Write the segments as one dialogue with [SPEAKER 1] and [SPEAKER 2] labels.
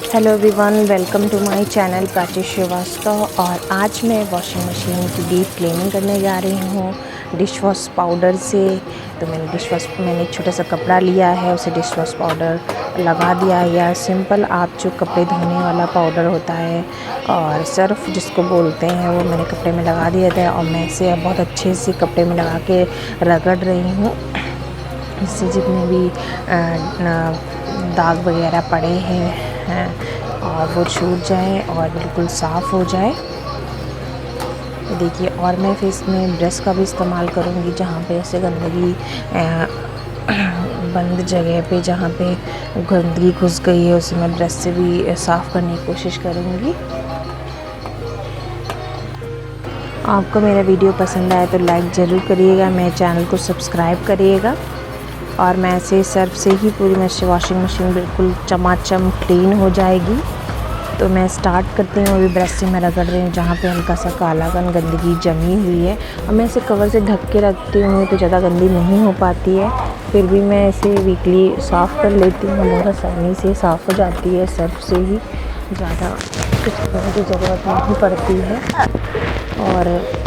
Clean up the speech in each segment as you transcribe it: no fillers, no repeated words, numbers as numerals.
[SPEAKER 1] Hello everyone, welcome to my channel Prachi Srivastava. और आज मैं वॉशिंग मशीन की डीप क्लीनिंग करने जा रही हूँ डिश वॉश पाउडर से। तो मैंने एक छोटा सा कपड़ा लिया है, उसे डिश वॉश पाउडर लगा दिया है, या सिंपल आप जो कपड़े धोने वाला पाउडर होता है और सर्फ जिसको बोलते हैं, वो मैंने कपड़े में लगा दिया था। और मैं इसे अब बहुत अच्छे से कपड़े में लगा के रगड़ रही हूँ, इससे जितने भी दाग वगैरह पड़े हैं और वो छूट जाए और बिल्कुल साफ़ हो जाए। देखिए, और मैं फिर इसमें ब्रश का भी इस्तेमाल करूँगी, जहाँ पे ऐसे गंदगी बंद जगह पे जहाँ पे गंदगी घुस गई है, उसे मैं ब्रश से भी साफ़ करने की कोशिश करूँगी। आपको मेरा वीडियो पसंद आए तो लाइक ज़रूर करिएगा, मेरे चैनल को सब्सक्राइब करिएगा। और मैं ऐसे सर्फ से ही पूरी वॉशिंग मशीन बिल्कुल चमाचम क्लीन हो जाएगी। तो मैं स्टार्ट करती हूँ, अभी ब्रश से मैं रगड़ रही हूँ जहाँ पे हल्का सा कालापन गंदगी जमी हुई है। और मैं इसे कवर से ढक के रखती हूँ तो ज़्यादा गंदी नहीं हो पाती है। फिर भी मैं इसे वीकली साफ़ कर लेती हूँ, बहुत आसानी से साफ़ हो जाती है, सर्फ से ही ज़्यादा कुछ करने की ज़रूरत नहीं पड़ती है। और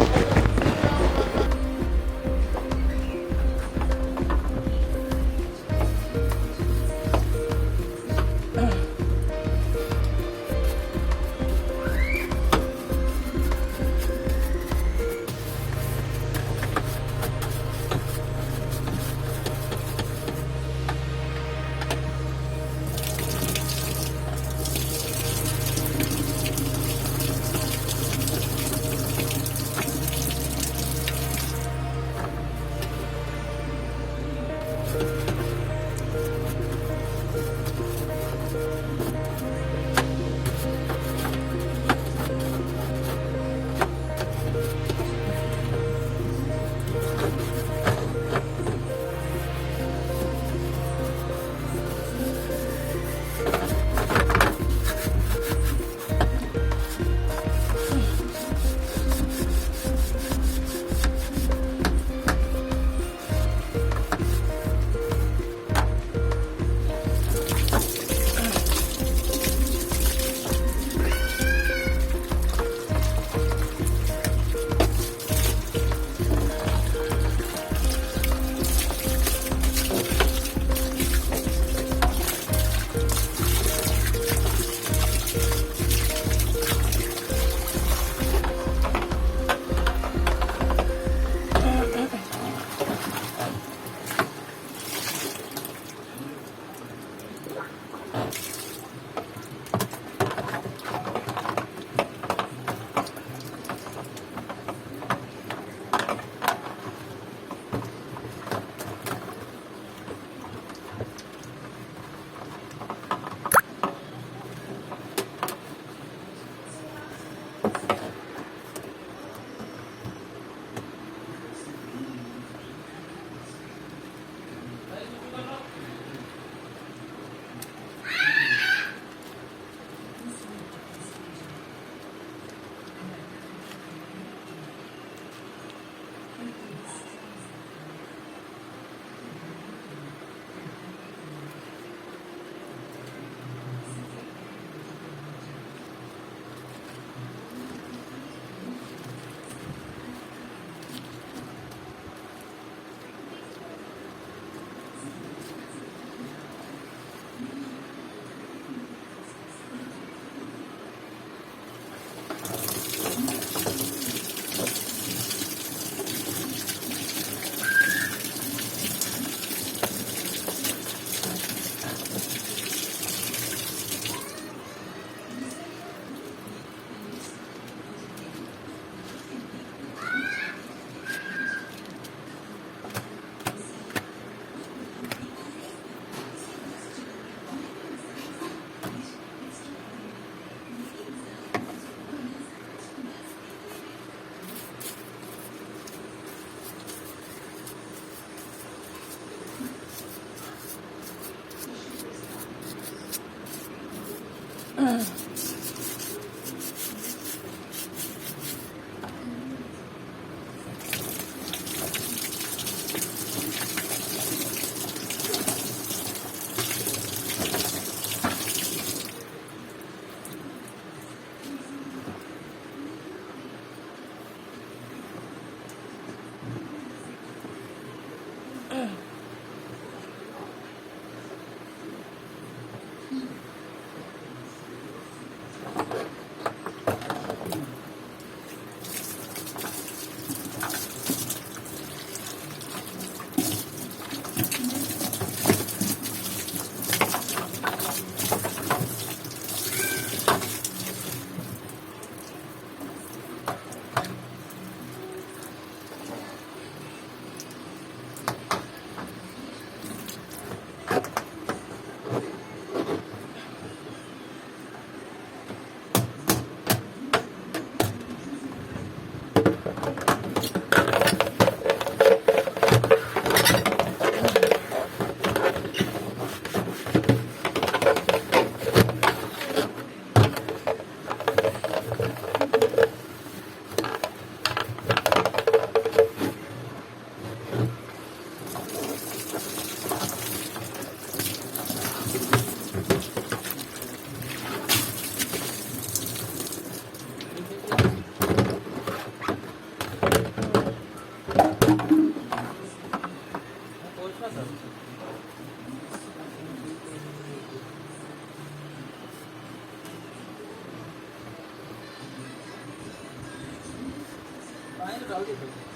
[SPEAKER 2] डाल दो।